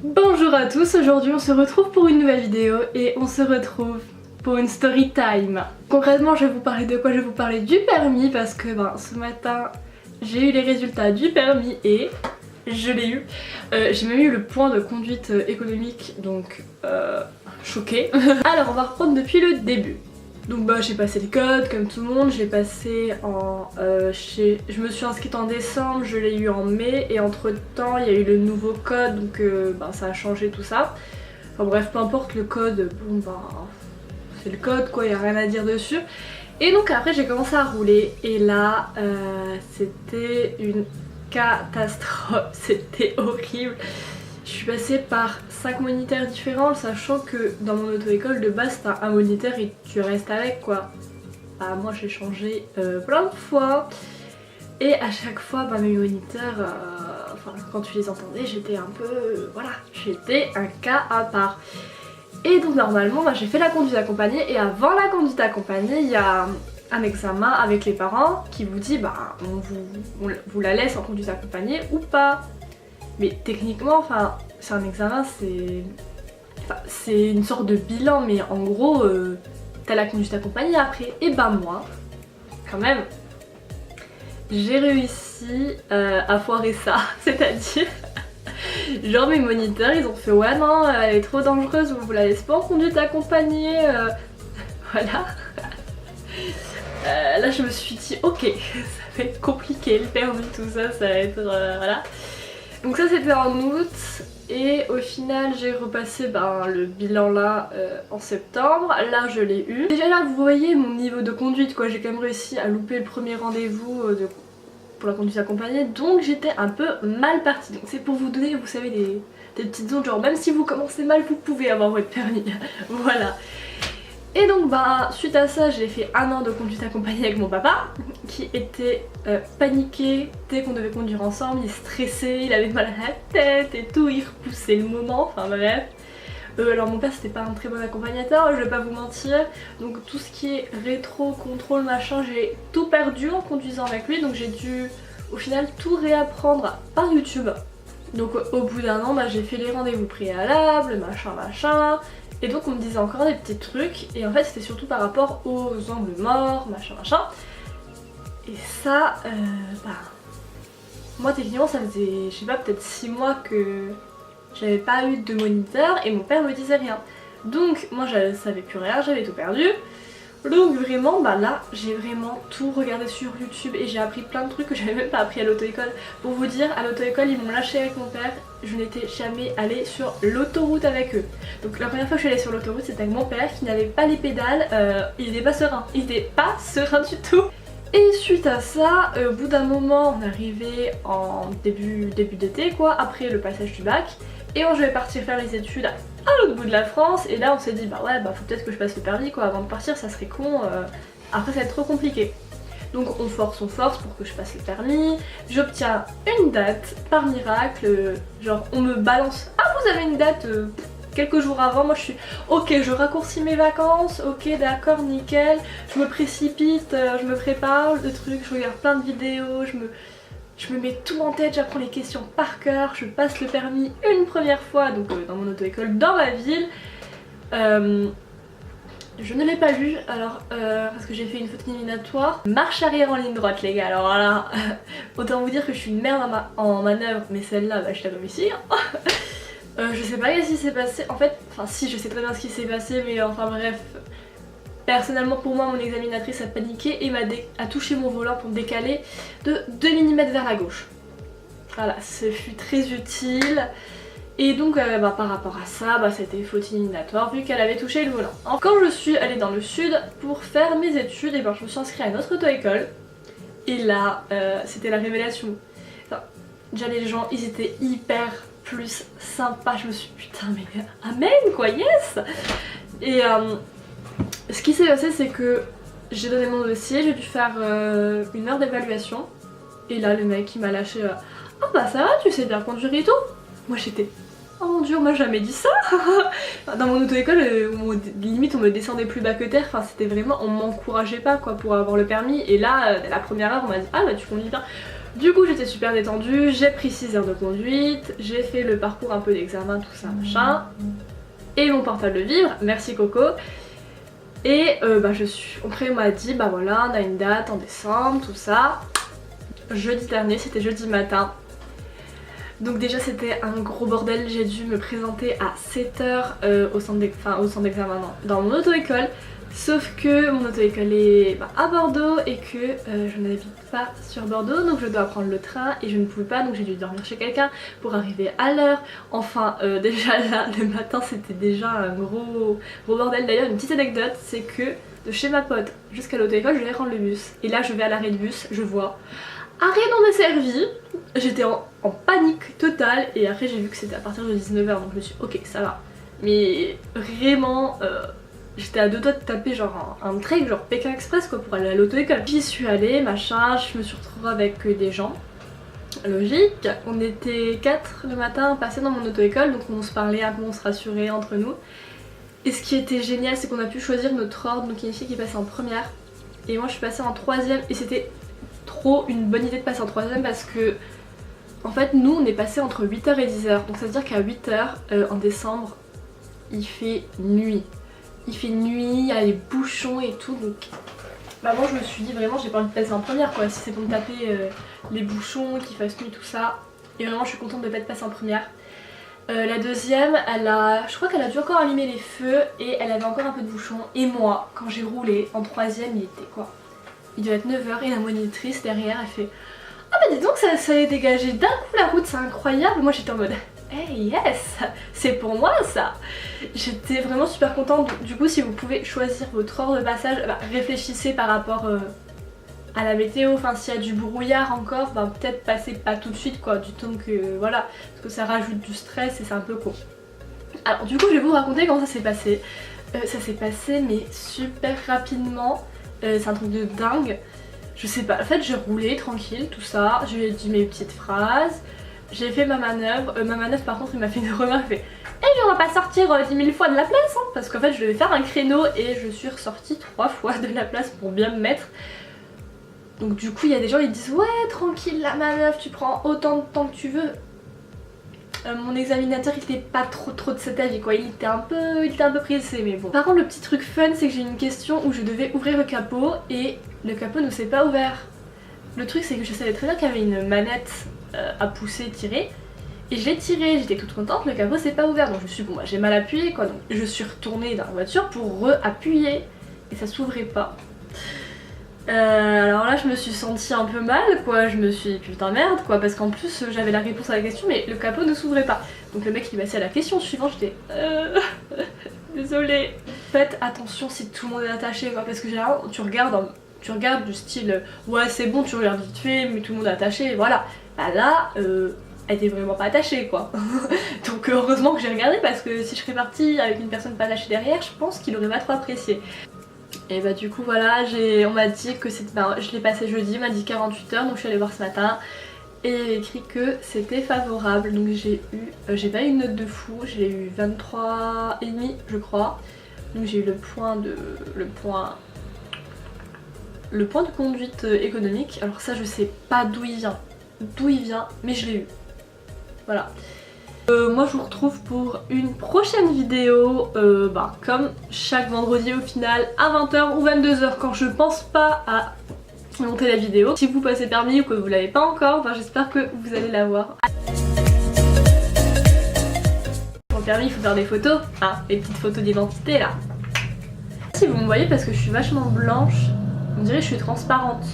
Bonjour à tous, aujourd'hui on se retrouve pour une nouvelle vidéo et on se retrouve pour une story time. Concrètement je vais vous parler de quoi? Je vais vous parler du permis parce que ce matin j'ai eu les résultats du permis et je l'ai eu. J'ai même eu le point de conduite économique, donc choquée. Alors on va reprendre depuis le début. Donc j'ai passé le code comme tout le monde, j'ai passé en... je me suis inscrite en décembre, je l'ai eu en mai et entre temps il y a eu le nouveau code donc ça a changé tout ça. Enfin bref, peu importe le code, c'est le code quoi, il n'y a rien à dire dessus. Et donc après j'ai commencé à rouler et là c'était une catastrophe, c'était horrible. Je suis passée par 5 moniteurs différents, sachant que dans mon auto-école de base t'as un moniteur et tu restes avec quoi. Moi j'ai changé plein de fois et à chaque fois mes moniteurs, quand tu les entendais j'étais un peu, j'étais un cas à part. Et donc normalement j'ai fait la conduite accompagnée et avant la conduite accompagnée il y a un examen avec les parents qui vous dit on vous la laisse en conduite accompagnée ou pas. Mais techniquement, c'est un examen, c'est une sorte de bilan, mais en gros, t'as la conduite accompagnée après. Et moi, quand même, j'ai réussi à foirer ça, c'est-à-dire, genre mes moniteurs, ils ont fait ouais non, elle est trop dangereuse, vous la laissez pas en conduite accompagnée, voilà. Là je me suis dit ok, ça va être compliqué le permis, tout ça, ça va être voilà. Donc ça c'était en août et au final j'ai repassé le bilan là en septembre. Là je l'ai eu. Déjà là vous voyez mon niveau de conduite quoi, j'ai quand même réussi à louper le premier rendez-vous pour la conduite accompagnée, donc j'étais un peu mal partie. Donc c'est pour vous donner, vous savez, des petites zones, genre même si vous commencez mal vous pouvez avoir votre permis. Voilà. Et donc suite à ça j'ai fait 1 an de conduite accompagnée avec mon papa qui était paniqué dès qu'on devait conduire ensemble, il stressait, il avait mal à la tête et tout, il repoussait le moment, enfin bref. Alors mon père c'était pas un très bon accompagnateur, je vais pas vous mentir, donc tout ce qui est rétro, contrôle, machin, j'ai tout perdu en conduisant avec lui, donc j'ai dû au final tout réapprendre par YouTube. Donc au bout d'1 an j'ai fait les rendez-vous préalables, machin. Et donc on me disait encore des petits trucs et en fait c'était surtout par rapport aux angles morts, machin. Et ça, moi techniquement ça faisait, je sais pas, peut-être 6 mois que j'avais pas eu de moniteur et mon père me disait rien. Donc moi je savais plus rien, j'avais tout perdu. Donc vraiment là j'ai vraiment tout regardé sur YouTube et j'ai appris plein de trucs que j'avais même pas appris à l'auto-école. Pour vous dire, à l'auto-école ils m'ont lâché avec mon père, je n'étais jamais allée sur l'autoroute avec eux. Donc la première fois que je suis allée sur l'autoroute c'était avec mon père qui n'avait pas les pédales, il était pas serein, du tout. Et suite à ça, au bout d'un moment on arrivait en début d'été quoi, après le passage du bac. Et je vais partir faire les études à l'autre bout de la France et là on s'est dit faut peut-être que je passe le permis quoi, avant de partir ça serait con, après ça va être trop compliqué. Donc on force pour que je passe le permis, j'obtiens une date par miracle, genre on me balance, vous avez une date quelques jours avant, moi je suis ok, je raccourcis mes vacances, ok d'accord nickel, je me précipite, je me prépare le truc, je regarde plein de vidéos, je me mets tout en tête, j'apprends les questions par cœur, je passe le permis une première fois donc dans mon auto-école dans ma ville. Je ne l'ai pas vu alors parce que j'ai fait une faute éliminatoire. Marche arrière en ligne droite les gars, alors là autant vous dire que je suis une merde en manœuvre, mais celle-là je l'ai réussi. Je sais pas ce qui s'est passé, en fait, si je sais très bien ce qui s'est passé mais bref. Personnellement pour moi mon examinatrice a paniqué et a touché mon volant pour me décaler de 2 mm vers la gauche. Voilà, ce fut très utile. Et donc par rapport à ça, c'était faute éliminatoire vu qu'elle avait touché le volant. Quand je suis allée dans le sud pour faire mes études, je me suis inscrite à une autre auto-école. Et là, c'était la révélation. Déjà les gens, ils étaient hyper plus sympas. Je me suis dit putain mais amen quoi, yes. Et ce qui s'est passé c'est que j'ai donné mon dossier, j'ai dû faire 1 heure d'évaluation. Et là le mec il m'a lâché ça va, tu sais bien conduire et tout. Moi j'étais oh mon dieu, on m'a jamais dit ça. Dans mon auto-école, limite on me descendait plus bas que terre, c'était vraiment, on m'encourageait pas quoi pour avoir le permis. Et là, la première heure on m'a dit tu conduis bien. Du coup j'étais super détendue, j'ai pris 6 heures de conduite, j'ai fait le parcours un peu d'examen, tout ça machin. Et mon portable de vivre, merci Coco. Et après on m'a dit bah voilà on a une date en décembre, tout ça. Jeudi dernier, c'était jeudi matin. Donc déjà c'était un gros bordel, j'ai dû me présenter à 7h au centre d'examen, dans mon auto-école. Sauf que mon auto-école est à Bordeaux et que je n'habite pas sur Bordeaux, donc je dois prendre le train et je ne pouvais pas, donc j'ai dû dormir chez quelqu'un pour arriver à l'heure. Enfin déjà là le matin c'était déjà un gros bordel. D'ailleurs une petite anecdote, c'est que de chez ma pote jusqu'à l'auto-école je vais rendre le bus. Et là je vais à l'arrêt de bus, je vois arrêt non desservi. J'étais en panique totale et après j'ai vu que c'était à partir de 19h, donc je me suis dit ok ça va. Mais vraiment j'étais à deux doigts de taper genre un trek genre Pékin Express quoi pour aller à l'auto-école. J'y suis allée, machin, je me suis retrouvée avec des gens. Logique, on était 4 le matin passés dans mon auto-école, donc on se parlait un peu, on se rassurait entre nous. Et ce qui était génial c'est qu'on a pu choisir notre ordre, donc il y a une fille qui est passée en première et moi je suis passée en troisième et c'était trop une bonne idée de passer en troisième parce que en fait nous on est passé entre 8h et 10h, donc ça veut dire qu'à 8h en décembre il fait nuit. Il fait nuit, il y a les bouchons et tout, donc moi je me suis dit vraiment j'ai pas envie de passer en première quoi, si c'est pour me taper les bouchons, qu'il fasse nuit tout ça. Et vraiment je suis contente de pas être passée en première. La deuxième, je crois qu'elle a dû encore allumer les feux et elle avait encore un peu de bouchons. Et moi, quand j'ai roulé en troisième, il était quoi? Il devait être 9h et la monitrice derrière elle fait ah bah dis donc ça a dégagé d'un coup la route, c'est incroyable. Moi j'étais en mode hey yes, c'est pour moi ça. J'étais vraiment super contente. Du coup si vous pouvez choisir votre ordre de passage, réfléchissez par rapport à la météo. Enfin s'il y a du brouillard encore, peut-être passez pas tout de suite quoi, du temps que voilà, parce que ça rajoute du stress et c'est un peu con. Alors du coup je vais vous raconter comment ça s'est passé. Ça s'est passé mais super rapidement. C'est un truc de dingue. Je sais pas, en fait j'ai roulé tranquille, tout ça, j'ai dit mes petites phrases, j'ai fait ma manœuvre. Ma manœuvre par contre il m'a fait une remarque, il fait hey, on va pas sortir 10 000 fois de la place hein, parce qu'en fait je devais faire un créneau et je suis ressortie 3 fois de la place pour bien me mettre. Donc du coup il y a des gens qui disent ouais tranquille la manœuvre, tu prends autant de temps que tu veux. Mon examinateur il était pas trop de cet avis quoi, il était un peu pressé mais bon. Par contre le petit truc fun c'est que j'ai une question où je devais ouvrir le capot et le capot ne s'est pas ouvert. Le truc c'est que je savais très bien qu'il y avait une manette à pousser, tirer, et je l'ai tiré, j'étais toute contente, le capot s'est pas ouvert donc je me suis dit bon j'ai mal appuyé quoi, donc je suis retournée dans la voiture pour re-appuyer et ça s'ouvrait pas. Alors là je me suis sentie un peu mal quoi, je me suis dit putain merde quoi, parce qu'en plus j'avais la réponse à la question mais le capot ne s'ouvrait pas. Donc le mec il passait à la question suivante, j'étais désolée. Faites attention si tout le monde est attaché quoi, parce que généralement tu regardes du style ouais c'est bon, tu regardes vite fait mais tout le monde est attaché, voilà. Bah là elle était vraiment pas attachée quoi. Donc heureusement que j'ai regardé parce que si je serais partie avec une personne pas attachée derrière je pense qu'il aurait pas trop apprécié. Et bah du coup voilà, on m'a dit que c'était, je l'ai passé jeudi, on m'a dit 48 heures donc je suis allée voir ce matin et il y avait écrit que c'était favorable. Donc j'ai pas eu une note de fou, j'ai eu 23,5 je crois. Donc j'ai eu le point de conduite économique. Alors ça je sais pas d'où il vient mais je l'ai eu. Voilà. Moi je vous retrouve pour une prochaine vidéo comme chaque vendredi au final à 20h ou 22h quand je pense pas à monter la vidéo. Si vous passez permis ou que vous l'avez pas encore, j'espère que vous allez l'avoir. Pour le permis il faut faire des photos, les petites photos d'identité là. Si vous me voyez parce que je suis vachement blanche, on dirait que je suis transparente.